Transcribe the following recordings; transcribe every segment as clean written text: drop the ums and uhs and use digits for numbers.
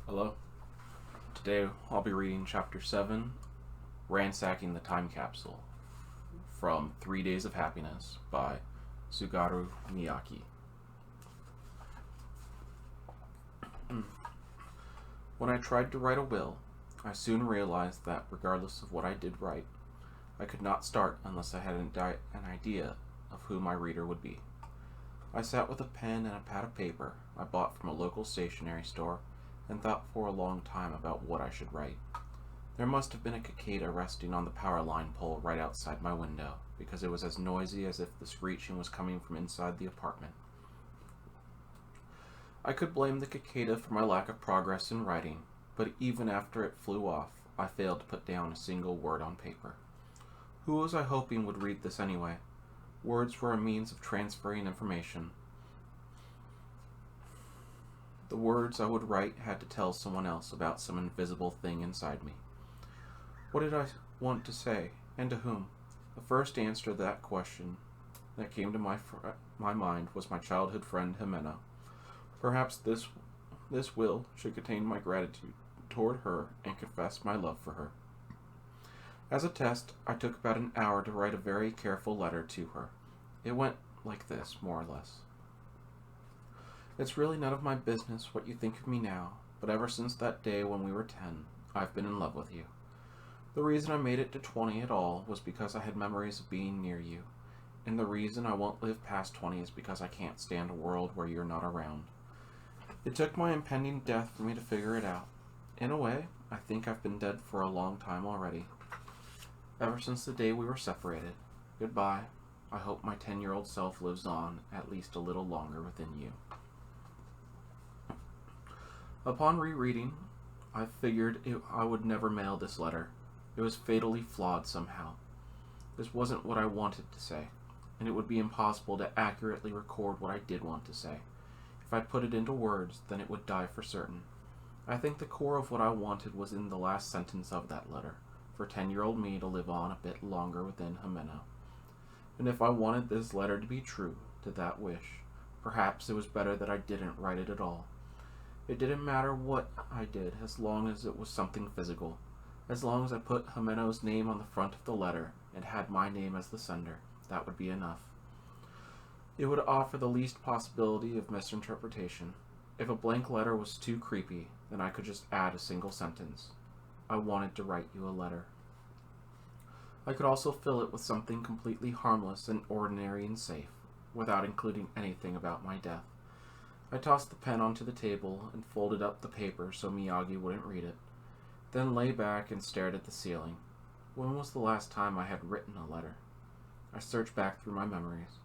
Hello. Today I'll be reading Chapter 7, Ransacking the Time Capsule, from 3 Days of Happiness by Sugaru Miaki. When I tried to write a will, I soon realized that regardless of what I did write, I could not start unless I had an idea of who my reader would be. I sat with a pen and a pad of paper I bought from a local stationery store and thought for a long time about what I should write. There must have been a cicada resting on the power line pole right outside my window, because it was as noisy as if the screeching was coming from inside the apartment. I could blame the cicada for my lack of progress in writing, but even after it flew off, I failed to put down a single word on paper. Who was I hoping would read this anyway? Words were a means of transferring information. The words I would write had to tell someone else about some invisible thing inside me. What did I want to say, and to whom? The first answer to that question that came to my mind was my childhood friend Jimena. Perhaps this will should contain my gratitude toward her and confess my love for her. As a test, I took about an hour to write a very careful letter to her. It went like this, more or less. It's really none of my business what you think of me now, but ever since that day when we were 10, I've been in love with you. The reason I made it to 20 at all was because I had memories of being near you, and the reason I won't live past 20 is because I can't stand a world where you're not around. It took my impending death for me to figure it out. In a way, I think I've been dead for a long time already. Ever since the day we were separated. Goodbye. I hope my 10-year-old self lives on at least a little longer within you. Upon rereading, I figured I would never mail this letter. It was fatally flawed somehow. This wasn't what I wanted to say, and it would be impossible to accurately record what I did want to say. If I put it into words, then it would die for certain. I think the core of what I wanted was in the last sentence of that letter, for 10-year-old me to live on a bit longer within Jimena. And if I wanted this letter to be true to that wish, perhaps it was better that I didn't write it at all. It didn't matter what I did as long as it was something physical. As long as I put Jimena's name on the front of the letter and had my name as the sender, that would be enough. It would offer the least possibility of misinterpretation. If a blank letter was too creepy, then I could just add a single sentence. I wanted to write you a letter. I could also fill it with something completely harmless and ordinary and safe, without including anything about my death. I tossed the pen onto the table and folded up the paper so Miyagi wouldn't read it, then lay back and stared at the ceiling. When was the last time I had written a letter? I searched back through my memories.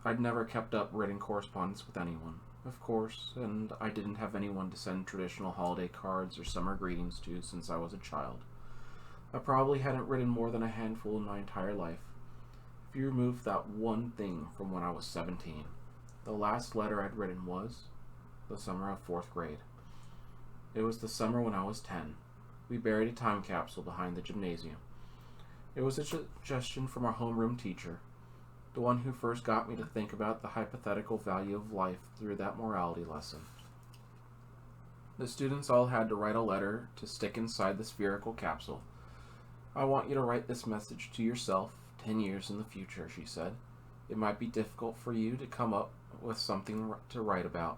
I'd never kept up written correspondence with anyone, of course, and I didn't have anyone to send traditional holiday cards or summer greetings to since I was a child. I probably hadn't written more than a handful in my entire life. If you remove that one thing from when I was 17, the last letter I'd written was the summer of 4th grade. It was the summer when I was 10. We buried a time capsule behind the gymnasium. It was a suggestion from our homeroom teacher, the one who first got me to think about the hypothetical value of life through that morality lesson. The students all had to write a letter to stick inside the spherical capsule. I want you to write this message to yourself 10 years in the future, she said. It might be difficult for you to come up with something to write about.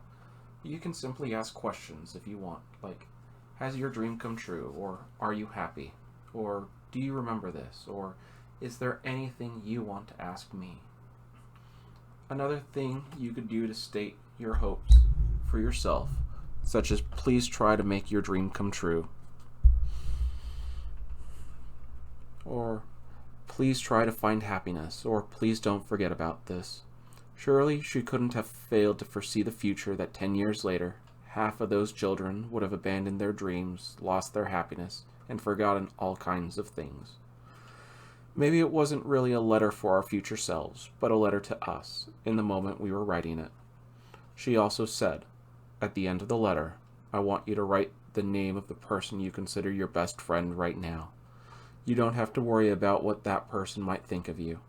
You can simply ask questions if you want, like, has your dream come true? Or are you happy? Or do you remember this? Or is there anything you want to ask me? Another thing you could do to state your hopes for yourself, such as please try to make your dream come true. Or please try to find happiness, or please don't forget about this. Surely she couldn't have failed to foresee the future that 10 years later, half of those children would have abandoned their dreams, lost their happiness, and forgotten all kinds of things. Maybe it wasn't really a letter for our future selves, but a letter to us, in the moment we were writing it. She also said, at the end of the letter, I want you to write the name of the person you consider your best friend right now. You don't have to worry about what that person might think of you.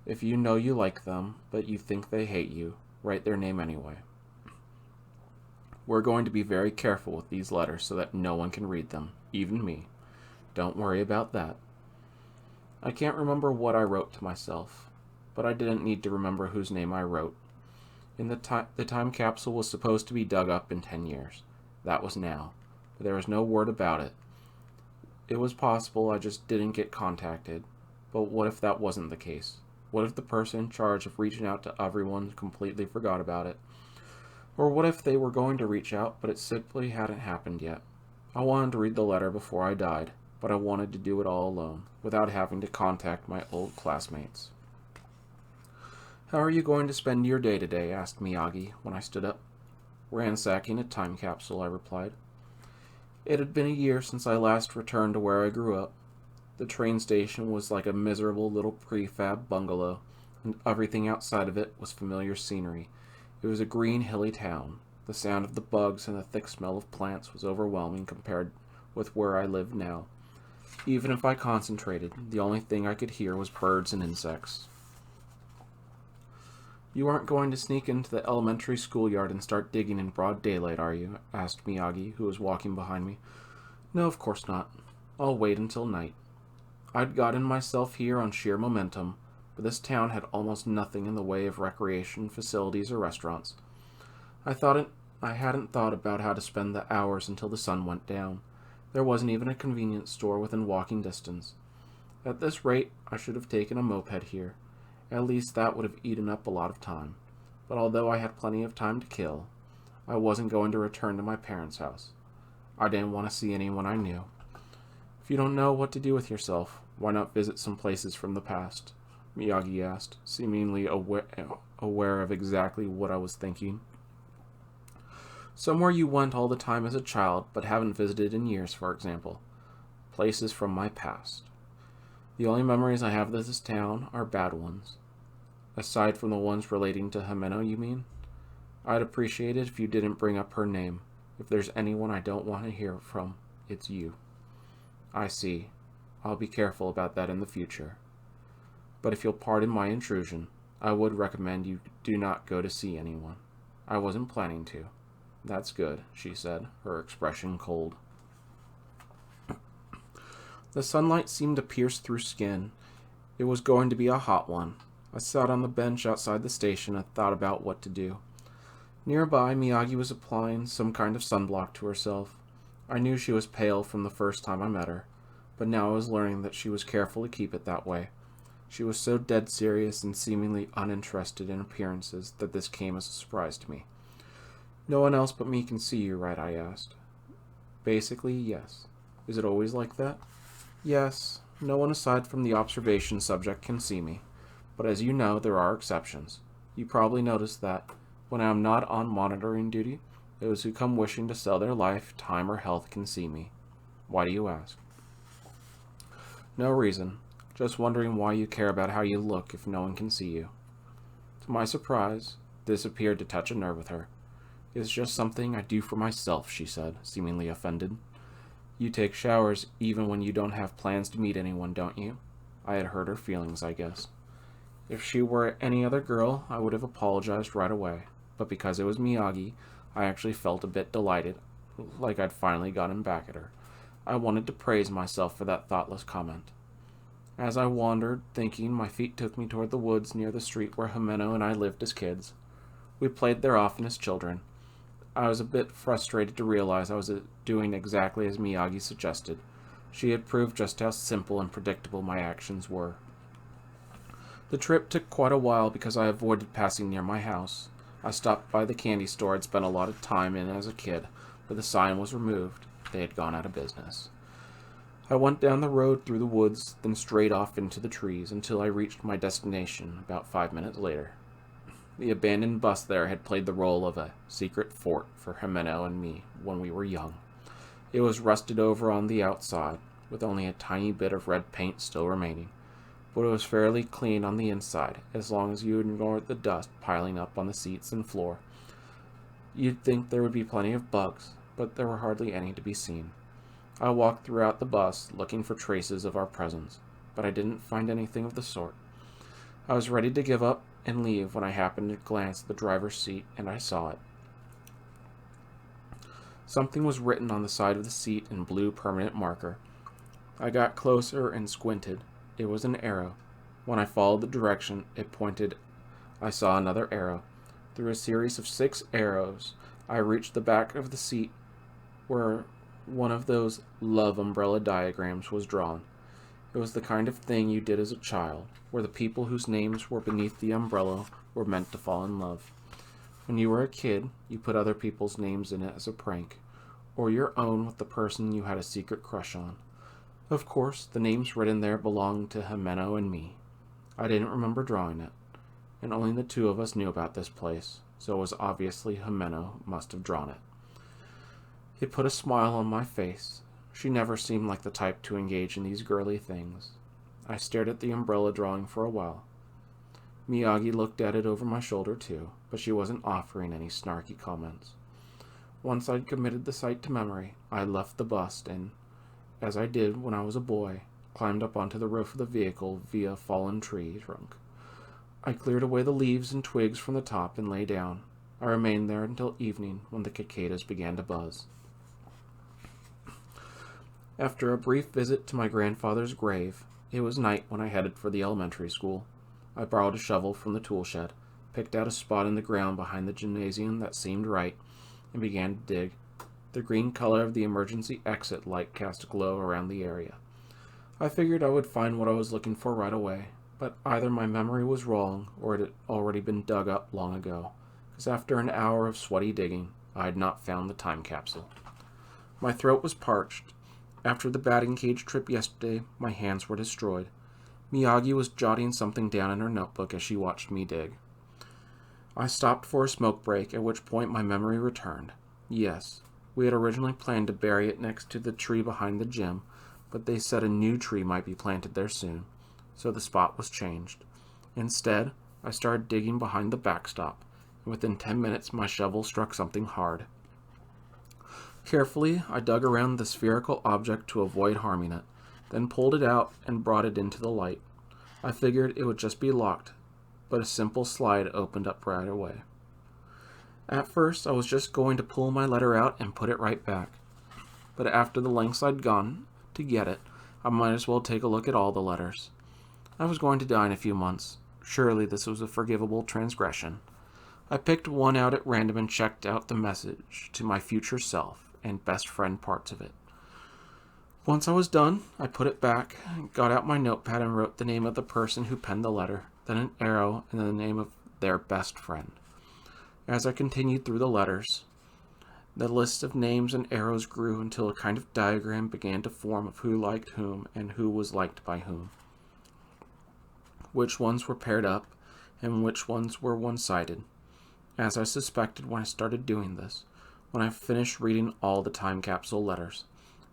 If you know you like them, but you think they hate you, write their name anyway. We're going to be very careful with these letters so that no one can read them, even me. Don't worry about that. I can't remember what I wrote to myself, but I didn't need to remember whose name I wrote. The time capsule was supposed to be dug up in 10 years. That was now, but there was no word about it. It was possible I just didn't get contacted, but what if that wasn't the case? What if the person in charge of reaching out to everyone completely forgot about it? Or what if they were going to reach out, but it simply hadn't happened yet? I wanted to read the letter before I died, but I wanted to do it all alone, without having to contact my old classmates. "How are you going to spend your day today?" asked Miyagi when I stood up. "Ransacking a time capsule," I replied. It had been a year since I last returned to where I grew up. The train station was like a miserable little prefab bungalow, and everything outside of it was familiar scenery. It was a green, hilly town. The sound of the bugs and the thick smell of plants was overwhelming compared with where I lived now. Even if I concentrated, the only thing I could hear was birds and insects. "You aren't going to sneak into the elementary schoolyard and start digging in broad daylight, are you?" asked Miyagi, who was walking behind me. "No, of course not. I'll wait until night." I'd gotten myself here on sheer momentum, but this town had almost nothing in the way of recreation facilities or restaurants. I hadn't thought about how to spend the hours until the sun went down. There wasn't even a convenience store within walking distance. At this rate, I should have taken a moped here. At least that would have eaten up a lot of time. But although I had plenty of time to kill, I wasn't going to return to my parents' house. I didn't want to see anyone I knew. "If you don't know what to do with yourself, why not visit some places from the past?" Miyagi asked, seemingly aware of exactly what I was thinking. "Somewhere you went all the time as a child, but haven't visited in years, for example. Places from my past. The only memories I have of this town are bad ones. Aside from the ones relating to Himeno, you mean? I'd appreciate it if you didn't bring up her name. If there's anyone I don't want to hear from, it's you." "I see. I'll be careful about that in the future. But if you'll pardon my intrusion, I would recommend you do not go to see anyone. I wasn't planning to." "That's good," she said, her expression cold. The sunlight seemed to pierce through skin. It was going to be a hot one. I sat on the bench outside the station and thought about what to do. Nearby, Miyagi was applying some kind of sunblock to herself. I knew she was pale from the first time I met her, but now I was learning that she was careful to keep it that way. She was so dead serious and seemingly uninterested in appearances that this came as a surprise to me. "No one else but me can see you, right?" I asked. "Basically, yes. Is it always like that?" "Yes. No one aside from the observation subject can see me. But as you know, there are exceptions. You probably noticed that, when I am not on monitoring duty, those who come wishing to sell their life, time, or health can see me. Why do you ask?" "No reason. Just wondering why you care about how you look if no one can see you." To my surprise, this appeared to touch a nerve with her. "It's just something I do for myself," she said, seemingly offended. "You take showers even when you don't have plans to meet anyone, don't you?" I had hurt her feelings, I guess. If she were any other girl, I would have apologized right away. But because it was Miyagi, I actually felt a bit delighted, like I'd finally gotten back at her. I wanted to praise myself for that thoughtless comment. As I wandered, thinking, my feet took me toward the woods near the street where Himeno and I lived as kids. We played there often as children. I was a bit frustrated to realize I was doing exactly as Miyagi suggested. She had proved just how simple and predictable my actions were. The trip took quite a while because I avoided passing near my house. I stopped by the candy store I'd spent a lot of time in as a kid, but the sign was removed. They had gone out of business. I went down the road through the woods, then straight off into the trees until I reached my destination about 5 minutes later. The abandoned bus there had played the role of a secret fort for Himeno and me when we were young. It was rusted over on the outside, with only a tiny bit of red paint still remaining, but it was fairly clean on the inside, as long as you ignored the dust piling up on the seats and floor. You'd think there would be plenty of bugs, but there were hardly any to be seen. I walked throughout the bus, looking for traces of our presence, but I didn't find anything of the sort. I was ready to give up and leave when I happened to glance at the driver's seat, and I saw it. Something was written on the side of the seat in blue permanent marker. I got closer and squinted. It was an arrow. When I followed the direction it pointed, I saw another arrow. Through a series of 6 arrows, I reached the back of the seat where one of those love umbrella diagrams was drawn. It was the kind of thing you did as a child, where the people whose names were beneath the umbrella were meant to fall in love. When you were a kid, you put other people's names in it as a prank, or your own with the person you had a secret crush on. Of course, the names written there belonged to Jimeno and me. I didn't remember drawing it, and only the 2 of us knew about this place, so it was obviously Jimeno must have drawn it. It put a smile on my face. She never seemed like the type to engage in these girly things. I stared at the umbrella drawing for a while. Miyagi looked at it over my shoulder too, but she wasn't offering any snarky comments. Once I'd committed the sight to memory, I left the bust and, as I did when I was a boy, climbed up onto the roof of the vehicle via a fallen tree trunk. I cleared away the leaves and twigs from the top and lay down. I remained there until evening when the cicadas began to buzz. After a brief visit to my grandfather's grave, it was night when I headed for the elementary school. I borrowed a shovel from the tool shed, picked out a spot in the ground behind the gymnasium that seemed right, and began to dig. The green color of the emergency exit light cast a glow around the area. I figured I would find what I was looking for right away, but either my memory was wrong or it had already been dug up long ago, because after an hour of sweaty digging, I had not found the time capsule. My throat was parched. After the batting cage trip yesterday, my hands were destroyed. Miyagi was jotting something down in her notebook as she watched me dig. I stopped for a smoke break, at which point my memory returned. Yes, we had originally planned to bury it next to the tree behind the gym, but they said a new tree might be planted there soon, so the spot was changed. Instead, I started digging behind the backstop, and within 10 minutes my shovel struck something hard. Carefully, I dug around the spherical object to avoid harming it, then pulled it out and brought it into the light. I figured it would just be locked, but a simple slide opened up right away. At first, I was just going to pull my letter out and put it right back, but after the lengths I'd gone to get it, I might as well take a look at all the letters. I was going to die in a few months. Surely this was a forgivable transgression. I picked one out at random and checked out the message to my future self and best friend parts of it. Once I was done, I put it back, got out my notepad and wrote the name of the person who penned the letter, then an arrow, and then the name of their best friend. As I continued through the letters, the list of names and arrows grew until a kind of diagram began to form of who liked whom and who was liked by whom. Which ones were paired up, and which ones were one-sided. As I suspected when I started doing this, when I finished reading all the time capsule letters,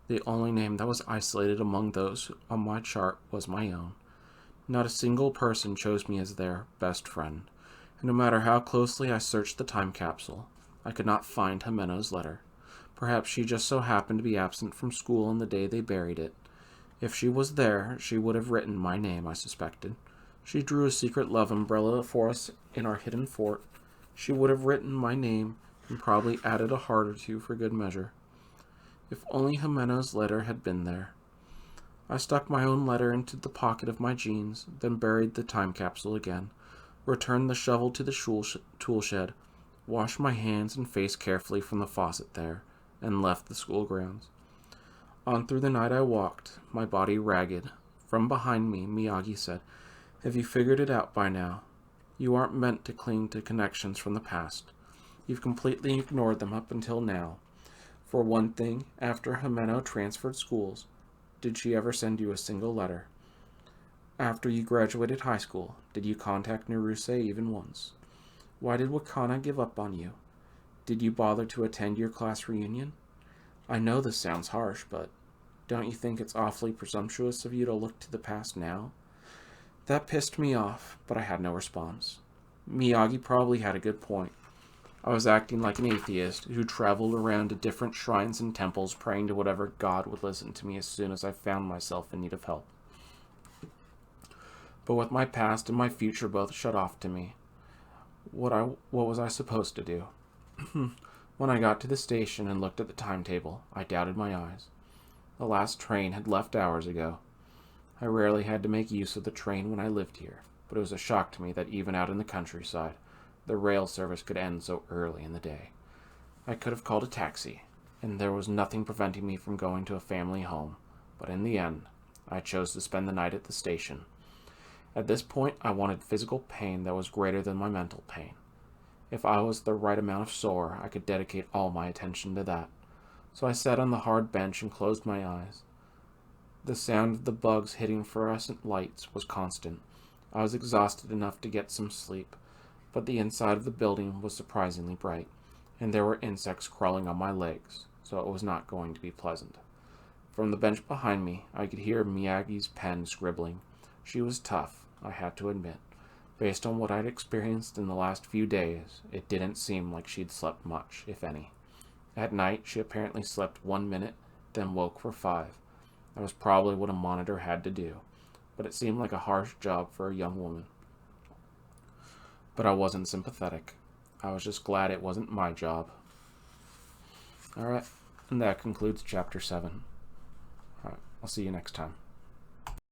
the only name that was isolated among those on my chart was my own. Not a single person chose me as their best friend, and no matter how closely I searched the time capsule, I could not find Jimeno's letter. Perhaps she just so happened to be absent from school on the day they buried it. If she was there, she would have written my name, I suspected. She drew a secret love umbrella for us in our hidden fort. She would have written my name and probably added a heart or two for good measure. If only Jimeno's letter had been there. I stuck my own letter into the pocket of my jeans, then buried the time capsule again, returned the shovel to the tool shed, washed my hands and face carefully from the faucet there, and left the school grounds. On through the night I walked, my body ragged. From behind me, Miyagi said, "Have you figured it out by now? You aren't meant to cling to connections from the past. You've completely ignored them up until now. For one thing, after Jimeno transferred schools, did she ever send you a single letter? After you graduated high school, did you contact Naruse even once? Why did Wakana give up on you? Did you bother to attend your class reunion? I know this sounds harsh, but don't you think it's awfully presumptuous of you to look to the past now?" That pissed me off, but I had no response. Miyagi probably had a good point. I was acting like an atheist who traveled around to different shrines and temples praying to whatever god would listen to me as soon as I found myself in need of help. But with my past and my future both shut off to me, what was I supposed to do? When I got to the station and looked at the timetable, I doubted my eyes. The last train had left hours ago. I rarely had to make use of the train when I lived here, but it was a shock to me that even out in the countryside, the rail service could end so early in the day. I could have called a taxi, and there was nothing preventing me from going to a family home, but in the end, I chose to spend the night at the station. At this point, I wanted physical pain that was greater than my mental pain. If I was the right amount of sore, I could dedicate all my attention to that. So I sat on the hard bench and closed my eyes. The sound of the bugs hitting fluorescent lights was constant. I was exhausted enough to get some sleep, but the inside of the building was surprisingly bright, and there were insects crawling on my legs, so it was not going to be pleasant. From the bench behind me, I could hear Miyagi's pen scribbling. She was tough, I had to admit. Based on what I'd experienced in the last few days, it didn't seem like she'd slept much, if any. At night, she apparently slept 1 minute, then woke for 5. That was probably what a monitor had to do, but it seemed like a harsh job for a young woman. But I wasn't sympathetic. I was just glad it wasn't my job. Alright, and that concludes Chapter 7. Alright, I'll see you next time.